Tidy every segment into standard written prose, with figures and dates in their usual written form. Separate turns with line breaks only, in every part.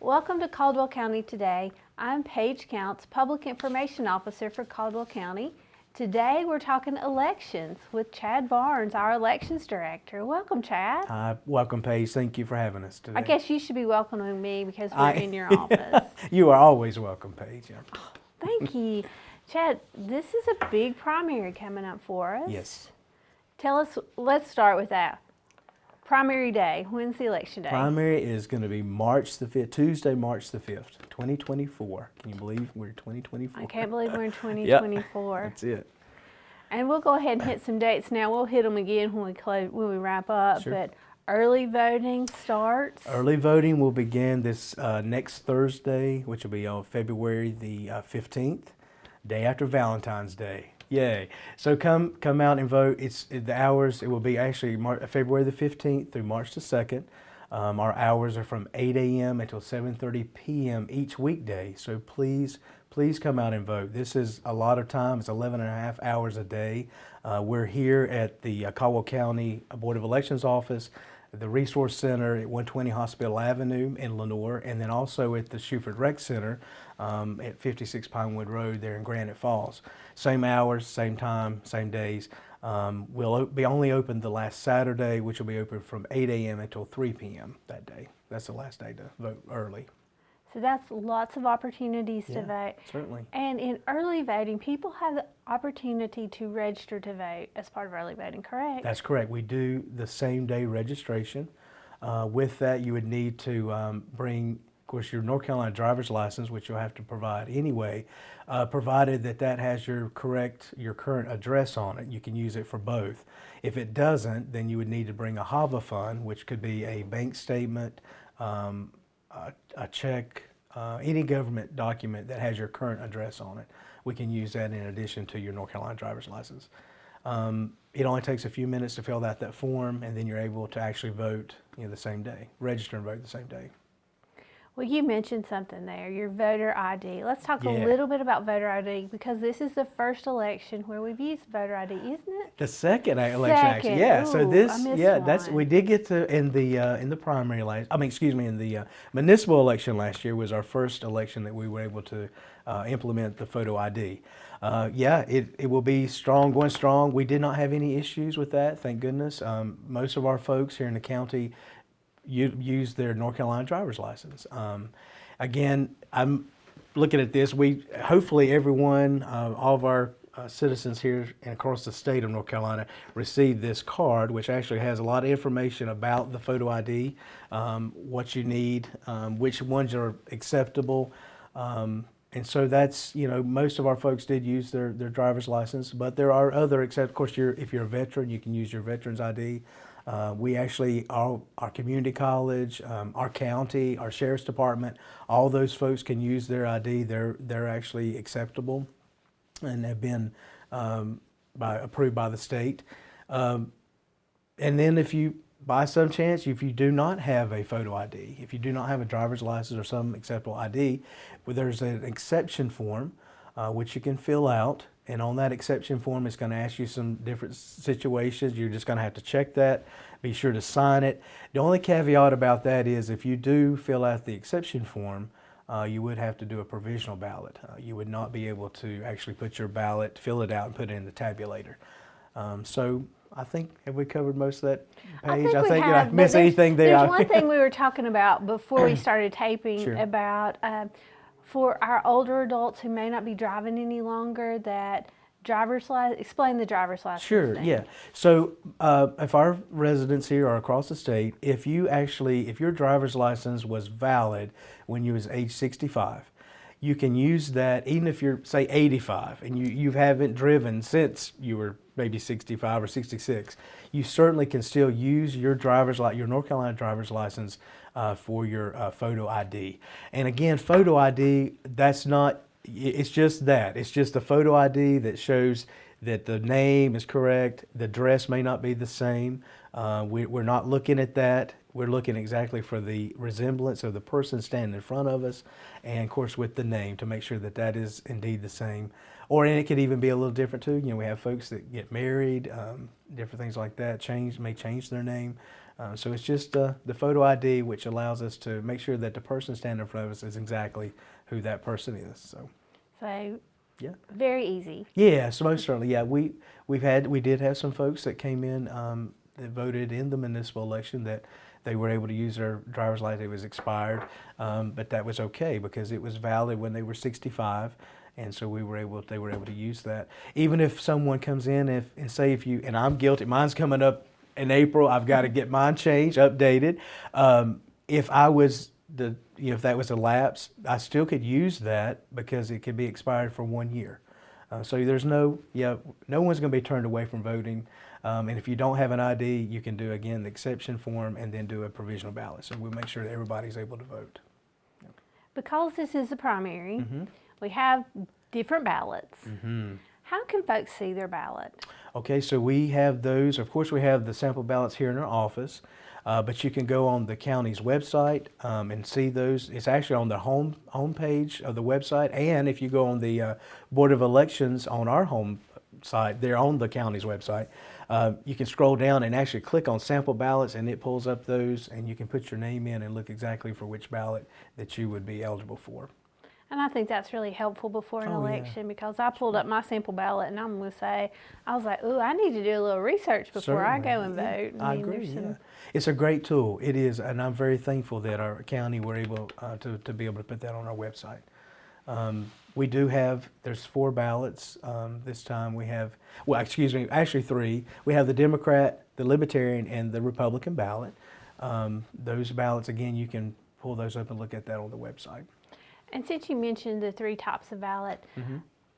Welcome to Caldwell County Today. I'm Paige Counts, Public Information Officer for Caldwell County. Today we're talking elections with Chad Barnes, our Elections Director. Welcome, Chad.
Hi, welcome, Paige. Thank you for having us today.
I guess you should be welcoming me because we're in your office.
You are always welcome, Paige. Yeah.
Thank you. Chad, this is a big primary coming up for us.
Yes.
Tell us, let's start with that. Primary day, when's the election day?
Primary is going to be March the 5th, Tuesday, March the 5th, 2024. Can you believe we're in 2024?
I can't believe we're in 2024.
That's it.
And we'll go ahead and hit some dates now. We'll hit them again when we wrap up.
Sure.
But early voting starts.
Early voting will begin this next Thursday, which will be on February the 15th, day after Valentine's Day. Yay. So come out and vote. It's the hours. It will be actually February the 15th through March the 2nd. Our hours are from 8 a.m. until 7:30 p.m. each weekday. So please come out and vote. This is a lot of time. It's 11 and a half hours a day. We're here at the Caldwell County Board of Elections office, the Resource Center at 120 Hospital Avenue in Lenoir, and then also at the Shuford Rec Center at 56 Pinewood Road there in Granite Falls. Same hours, same time, same days. We'll be only open the last Saturday, which will be open from 8 a.m. until 3 p.m. that day. That's the last day to vote early.
So that's lots of opportunities to vote.
Certainly.
And in early voting, people have the opportunity to register to vote as part of early voting, correct?
That's correct. We do the same day registration. With that, you would need to bring, of course, your North Carolina driver's license, which you'll have to provide anyway, provided that has your current address on it. You can use it for both. If it doesn't, then you would need to bring a HAVA fund, which could be a bank statement, a check, any government document that has your current address on it. We can use that in addition to your North Carolina driver's license. It only takes a few minutes to fill out that form, and then you're able to actually vote the same day, register and vote the same day.
Well, you mentioned something there, your voter ID. Let's talk a
Yeah.
little bit about voter ID because this is the first election where we've used voter ID, isn't it?
The second election, actually, yeah. So
Ooh,
this,
I missed
that's
one.
we did get to in the primary last. I mean, excuse me, in the municipal election last year was our first election that we were able to implement the photo ID. It will be strong, going strong. We did not have any issues with that, thank goodness. Most of our folks here in the county use their North Carolina driver's license. Again, I'm looking at this. Hopefully everyone, all of our citizens here and across the state of North Carolina receive this card, which actually has a lot of information about the photo ID, what you need, which ones are acceptable. And so that's, most of our folks did use their driver's license, but there are other, except of course, if you're a veteran, you can use your veteran's ID. We actually, our community college, our county, our sheriff's department, all those folks can use their ID. They're actually acceptable and have been approved by the state. And then if you, by some chance, if you do not have a photo ID, if you do not have a driver's license or some acceptable ID, well, there's an exception form which you can fill out. And on that exception form, it's going to ask you some different situations. You're just going to have to check that. Be sure to sign it. The only caveat about that is if you do fill out the exception form, you would have to do a provisional ballot. You would not be able to actually put your ballot, fill it out, and put it in the tabulator. So I think, have we covered most of that page?
I think
did I miss anything there?
There's one thing we were talking about before we started taping
Sure.
about for our older adults who may not be driving any longer, that driver's license, explain the driver's license
Sure,
thing.
yeah. So if our residents here are across the state, if your driver's license was valid when you was age 65, you can use that even if you're, say, 85 and you haven't driven since you were maybe 65 or 66, you certainly can still use your North Carolina driver's license for your photo ID. And again, photo ID, it's just that. It's just a photo ID that shows that the name is correct, the dress may not be the same. We're not looking at that. We're looking exactly for the resemblance of the person standing in front of us, and of course with the name to make sure that is indeed the same. Or and it could even be a little different too. We have folks that get married, different things like that, may change their name. So it's just the photo ID, which allows us to make sure that the person standing in front of us is exactly who that person is. So yeah,
very easy.
yeah, so most certainly, yeah. We did have some folks that came in that voted in the municipal election that they were able to use their driver's license. It was expired, but that was okay because it was valid when they were 65, and so they were able to use that. Even if someone comes in and say and I'm guilty, mine's coming up in April. I've got to get mine changed, updated. If I was if that was a lapse, I still could use that because it could be expired for 1 year. So there's no one's going to be turned away from voting. And if you don't have an ID, you can do, again, the exception form and then do a provisional ballot. So we'll make sure that everybody's able to vote.
Because this is a primary, we have different ballots. How can folks see their ballot?
Okay, so we have those. Of course, we have the sample ballots here in our office, but you can go on the county's website and see those. It's actually on the home page of the website, and if you go on the Board of Elections on our home site, they're on the county's website. You can scroll down and actually click on sample ballots, and it pulls up those, and you can put your name in and look exactly for which ballot that you would be eligible for.
And I think that's really helpful before an election because I pulled up my sample ballot and I'm going to say, I was like, ooh, I need to do a little research before I go and vote.
I agree, yeah. It's a great tool. It is, and I'm very thankful that our county were able to be able to put that on our website. We do have, there's 4 ballots. This time we have, actually 3. We have the Democrat, the Libertarian, and the Republican ballot. Those ballots, again, you can pull those up and look at that on the website.
And since you mentioned the 3 types of ballot,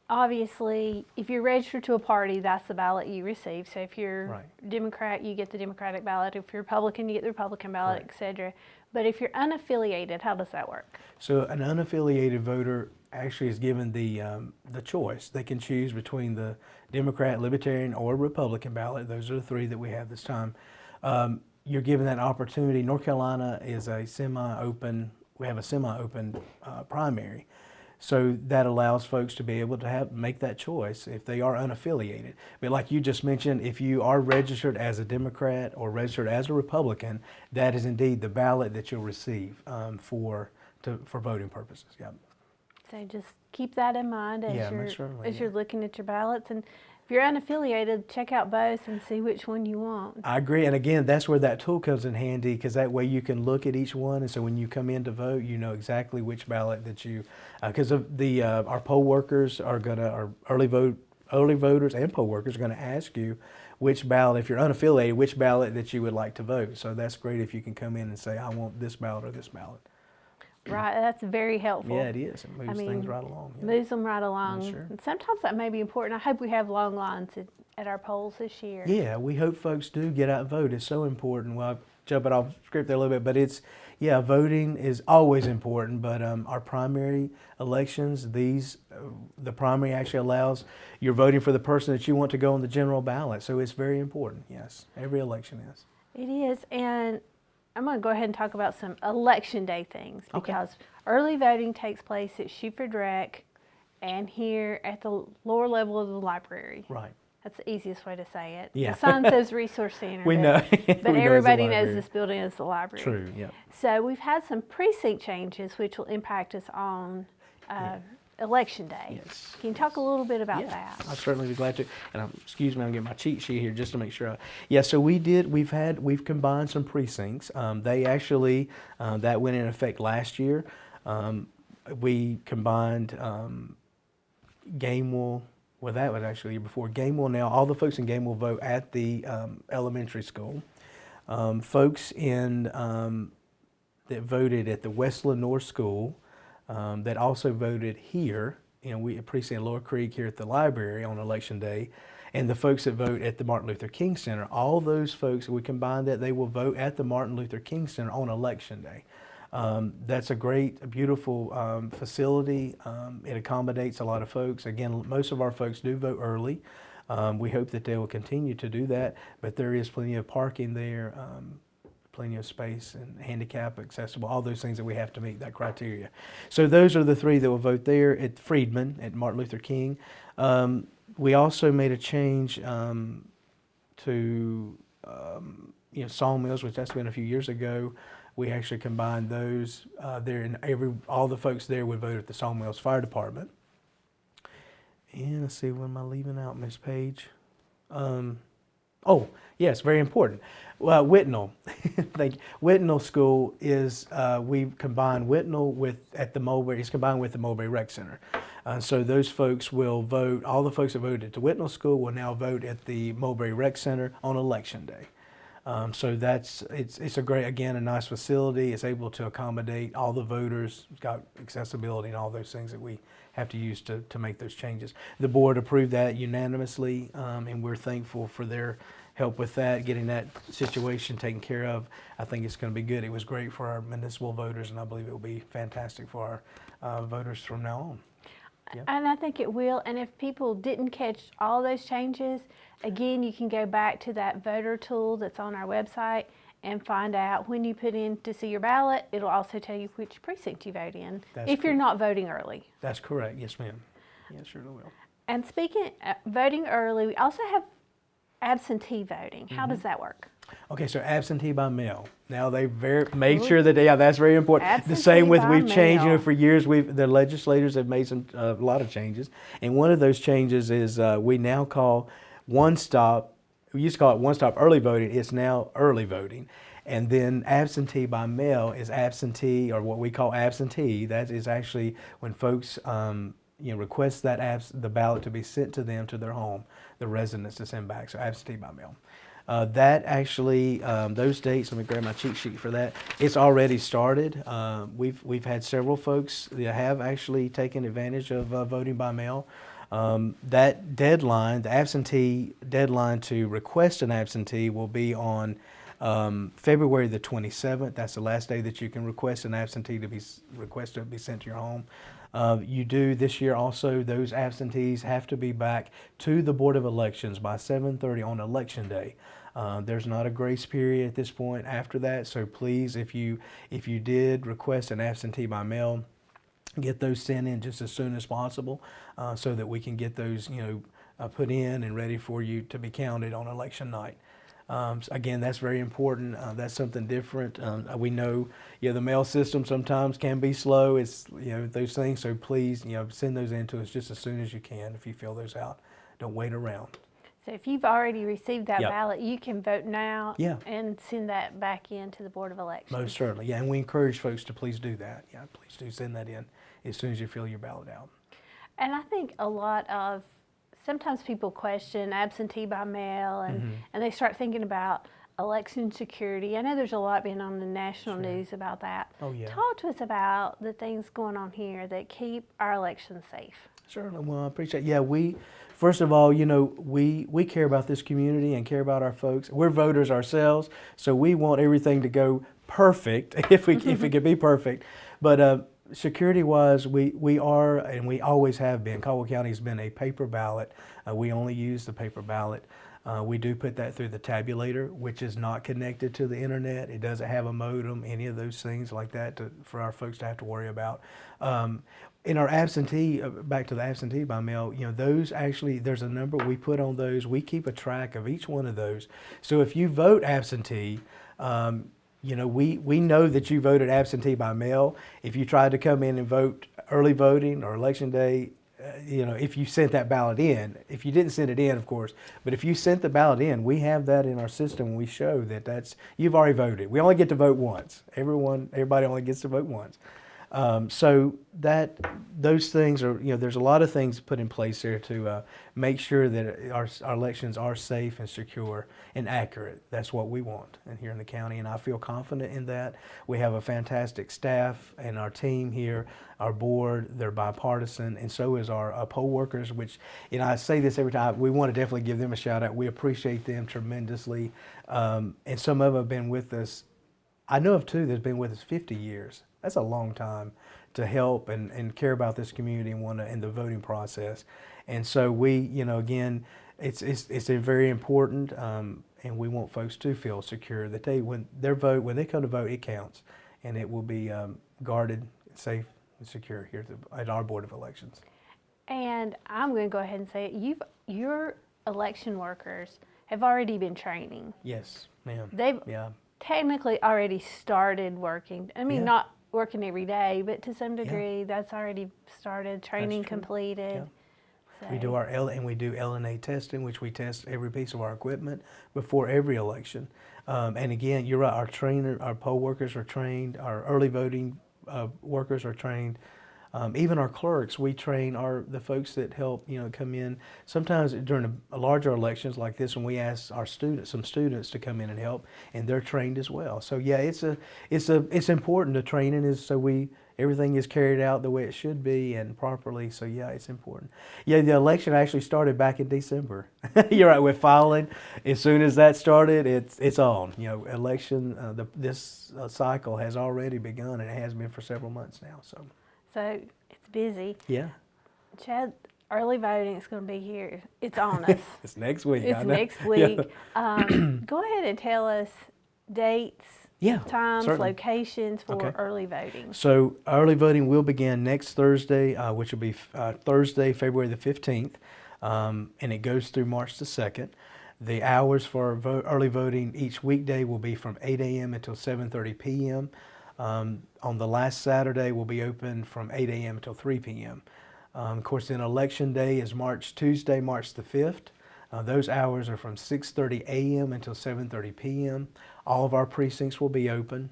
obviously, if you're registered to a party, that's the ballot you receive. So if you're Democrat, you get the Democratic ballot. If you're Republican, you get the Republican ballot, etc. But if you're unaffiliated, how does that work?
So an unaffiliated voter actually is given the choice. They can choose between the Democrat, Libertarian, or Republican ballot. Those are the 3 that we have this time. You're given that opportunity. North Carolina is a semi-open. We have a semi-open primary, so that allows folks to be able to make that choice if they are unaffiliated. But like you just mentioned, if you are registered as a Democrat or registered as a Republican, that is indeed the ballot that you'll receive for voting purposes. Yeah.
So just keep that in mind as you're looking at your ballots. And if you're unaffiliated, check out both and see which one you want.
I agree. And again, that's where that tool comes in handy because that way you can look at each one. And so when you come in to vote, you know exactly which ballot that you, because of our poll workers our early voters and poll workers are going to ask you which ballot, if you're unaffiliated, which ballot that you would like to vote. So that's great if you can come in and say, I want this ballot or this ballot.
Right, that's very helpful.
Yeah, it is. It moves things right along. Yeah.
Moves them right along.
Sure.
And sometimes that may be important. I hope we have long lines at our polls this year.
Yeah, we hope folks do get out and vote. It's so important. Well, I'm jumping off script there a little bit, but voting is always important. But our primary elections, the primary actually allows you're voting for the person that you want to go on the general ballot. So it's very important. Yes, every election is.
It is, and I'm going to go ahead and talk about some election day things because early voting takes place at Shuford Rec and here at the lower level of the library.
Right.
That's the easiest way to say it.
Yeah.
The sign says Resource Center.
We know.
But everybody knows this building is the library.
True, yeah.
So we've had some precinct changes which will impact us on Election Day. Yes. Can you talk a little bit about that?
I'll certainly be glad to. And excuse me, I'm getting my cheat sheet here just to make sure. So we've combined some precincts. They actually, that went in effect last year. We combined Gamewell, well that was actually before Gamewell. Now all the folks in Gamewell vote at the elementary school. Folks that voted at the Westland North School, that also voted here, we precinct Lower Creek here at the library on Election Day, and the folks that vote at the Martin Luther King Center, all those folks, we combined that, they will vote at the Martin Luther King Center on Election Day. That's a beautiful facility. It accommodates a lot of folks. Again, most of our folks do vote early. We hope that they will continue to do that, but there is plenty of parking there, plenty of space and handicap accessible, all those things that we have to meet that criteria. So those are the 3 that will vote there at Friedman, at Martin Luther King. We also made a change to sawmills, which that's been a few years ago. We actually combined those there, and all the folks there would vote at the Sawmills Fire Department. And let's see, what am I leaving out, Miss Page? Oh, yes, very important. Whitnall. Whitnall School is, we've combined Whitnall it's combined with the Mulberry Rec Center. So those folks will vote, all the folks that voted at the Whitnall School will now vote at the Mulberry Rec Center on Election Day. So it's a great, again, a nice facility. It's able to accommodate all the voters. It's got accessibility and all those things that we have to use to make those changes. The board approved that unanimously, and we're thankful for their help with that, getting that situation taken care of. I think it's going to be good. It was great for our municipal voters, and I believe it will be fantastic for our voters from now on. Yep.
And I think it will. And if people didn't catch all those changes, again, you can go back to that voter tool that's on our website and find out when you put in to see your ballot. It'll also tell you which precinct you vote in if you're not voting early.
That's correct. Yes, ma'am. Yes, sure will.
And speaking of voting early, we also have absentee voting. How does that work?
Okay, so absentee by mail. Now they made sure that that's very important.
Absentee
the same with
by
we've changed.
mail.
For years, the legislators have made a lot of changes, and one of those changes is we now call one stop. We used to call it one stop early voting. It's now early voting, and then absentee by mail is absentee, or what we call absentee. That is actually when folks request that the ballot to be sent to them to their home, the residents to send back. So absentee by mail. That actually, those dates, let me grab my cheat sheet for that. It's already started. We've had several folks that have actually taken advantage of voting by mail. That deadline, the absentee deadline to request an absentee, will be on February the 27th. That's the last day that you can request an absentee to be sent to your home. You do this year also, those absentees have to be back to the Board of Elections by 7:30 on Election Day. There's not a grace period at this point after that, so please, if you did request an absentee by mail, get those sent in just as soon as possible, so that we can get those put in and ready for you to be counted on election night. Again, that's very important. That's something different. We know, the mail system sometimes can be slow. It's those things. So please, send those in to us just as soon as you can. If you fill those out, don't wait around.
So if you've already received that
Yep.
ballot, you can vote now
Yeah.
and send that back in to the Board of Elections.
Most certainly, yeah. And we encourage folks to please do that. Yeah, please do send that in as soon as you fill your ballot out.
And I think sometimes people question absentee by mail and they start thinking about election security. I know there's a lot being on the national news about that.
Oh, yeah.
Talk to us about the things going on here that keep our elections safe.
Certainly. Well, I appreciate it. Yeah, first of all, we care about this community and care about our folks. We're voters ourselves, so we want everything to go perfect if it could be perfect. But security-wise, we are, and we always have been. Caldwell County has been a paper ballot. We only use the paper ballot. We do put that through the tabulator, which is not connected to the internet. It doesn't have a modem, any of those things like that for our folks to have to worry about. In our absentee, back to the absentee by mail, those actually, there's a number we put on those. We keep a track of each one of those. So if you vote absentee, we know that you voted absentee by mail. If you tried to come in and vote early voting or election day, if you sent that ballot in, if you didn't send it in, of course, but if you sent the ballot in, we have that in our system and we show that you've already voted. We only get to vote once. Everybody only gets to vote once. So those things are, there's a lot of things put in place there to make sure that our elections are safe and secure and accurate. That's what we want here in the county, and I feel confident in that. We have a fantastic staff and our team here, our board, they're bipartisan, and so is our poll workers, which, I say this every time, we want to definitely give them a shout out. We appreciate them tremendously, and some of them have been with us. I know of two that's been with us 50 years. That's a long time to help and care about this community and the voting process. And so we, again, it's a very important, and we want folks to feel secure that when they come to vote, it counts, and it will be guarded, safe, and secure here at our Board of Elections.
And I'm going to go ahead and say it. Your election workers have already been training.
Yes, ma'am.
They've
Yeah.
technically already started working. I mean,
Yeah.
not working every day, but to some degree, that's already started, training
true.
completed.
We do we do LNA testing, which we test every piece of our equipment before every election. And again, you're right. Our poll workers are trained. Our early voting workers are trained. Even our clerks, we train the folks that help, come in. Sometimes during a larger elections like this, when we ask some students to come in and help, and they're trained as well. So yeah, it's important. The training is everything is carried out the way it should be and properly. So yeah, it's important. Yeah, the election actually started back in December. You're right. With filing, as soon as that started, it's on. Election. This cycle has already begun, and it has been for several months now.
So it's busy.
Yeah.
Chad, early voting is going to be here. It's on us.
It's next week.
It's next week. Go ahead and tell us dates, times,
certainly.
Locations for early voting.
So early voting will begin next Thursday, which will be Thursday, February the 15th, and it goes through March the 2nd. The hours for early voting each weekday will be from 8 a.m. until 7:30 p.m. On the last Saturday, we'll be open from 8 a.m. until 3 p.m. Of course, then Election Day is Tuesday, March the 5th. Those hours are from 6:30 a.m. until 7:30 p.m. All of our precincts will be open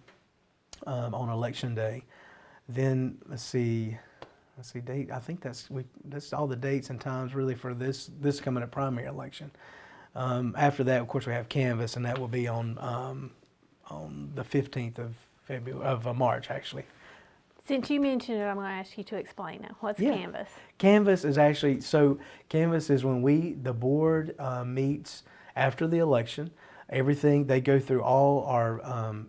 on Election Day. Then let's see date. I think that's all the dates and times really for this coming up primary election. After that, of course, we have canvass, and that will be on the 15th of March, actually.
Since you mentioned it, I'm going to ask you to explain it. What's canvass?
Canvass is canvass is when the board meets after the election. Everything, they go through all our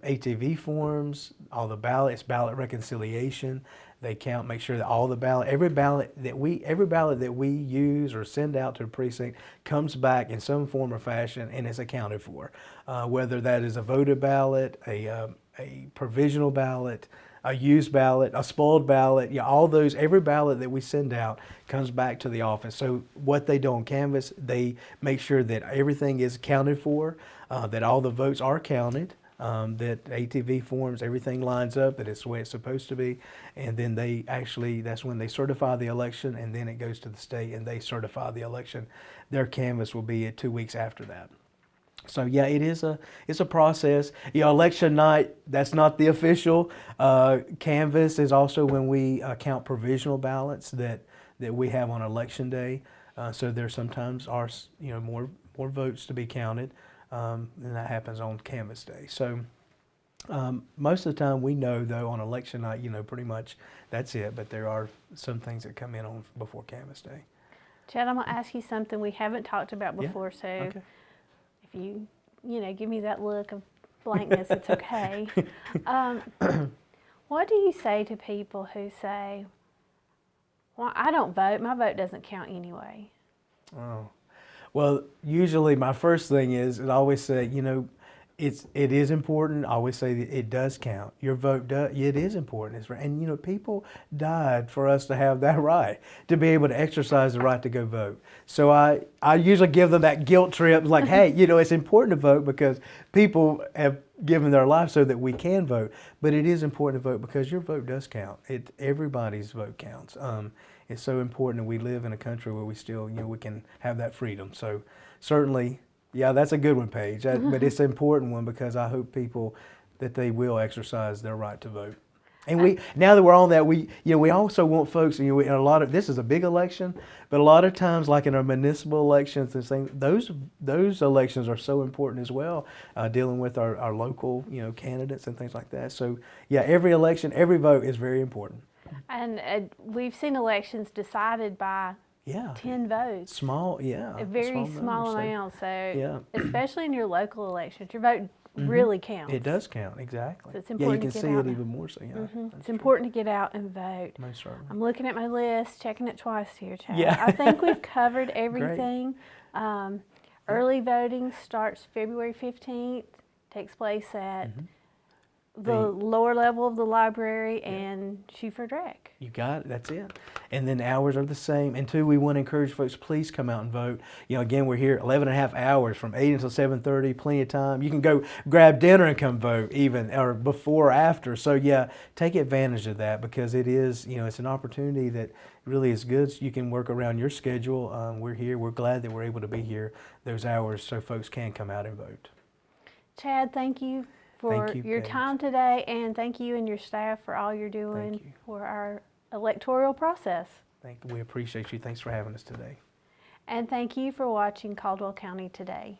ATV forms, all the ballots, ballot reconciliation. They count, make sure that every ballot that we use or send out to the precinct comes back in some form or fashion and is accounted for. Whether that is a voted ballot, a provisional ballot, a used ballot, a spoiled ballot, all those, every ballot that we send out comes back to the office. So what they do on canvass, they make sure that everything is accounted for, that all the votes are counted, that ATV forms, everything lines up, that it's the way it's supposed to be, and then that's when they certify the election, and then it goes to the state and they certify the election. Their canvass will be 2 weeks after that. So yeah, it's a process. Election night, that's not the official. Canvass is also when we count provisional ballots that we have on election day. So there sometimes are more votes to be counted, and that happens on canvass day. So most of the time we know though on election night, pretty much that's it. But there are some things that come in on before canvass day.
Chad, I'm going to ask you something we haven't talked about before. So.
Okay.
If you give me that look of blankness, it's okay. What do you say to people who say, well, I don't vote, my vote doesn't count anyway?
Oh, well, usually my first thing is, I always say, it is important. I always say that it does count. Your vote it is important. And people died for us to have that right, to be able to exercise the right to go vote. So I usually give them that guilt trip, like, hey, it's important to vote because people have given their life so that we can vote. But it is important to vote because your vote does count. Everybody's vote counts. It's so important, and we live in a country where we still, we can have that freedom. So certainly. Yeah, that's a good one, Paige. But it's an important one because I hope people that they will exercise their right to vote. And now that we're on that, we also want folks. In a lot of this is a big election, but a lot of times, like in our municipal elections and things, those elections are so important as well. Dealing with our local candidates and things like that. So yeah, every election, every vote is very important.
And we've seen elections decided by. 10 votes.
Small, yeah.
A very small amount. So especially in your local elections, your vote really counts.
It does count, exactly.
So it's important
you can see it even more so. Yeah,
it's important to get out and vote.
Most certainly.
I'm looking at my list, checking it twice here, Chad.
Yeah.
I think we've covered everything. Early voting starts February 15th, takes place at the lower level of the library and Shuford Rec.
You got it. That's it. And then hours are the same. And two, we want to encourage folks, please come out and vote. You know, again, we're here 11 and a half hours from 8 until 7:30, plenty of time. You can go grab dinner and come vote even, or before or after. So yeah, take advantage of that, because it is, you know, it's an opportunity that really is good. You can work around your schedule. We're here. We're glad that we're able to be here those hours so folks can come out and vote.
Chad, thank you for your
Paige.
time today, and thank you and your staff for all you're doing for our electoral process.
We appreciate you. Thanks for having us today.
And thank you for watching Caldwell County Today.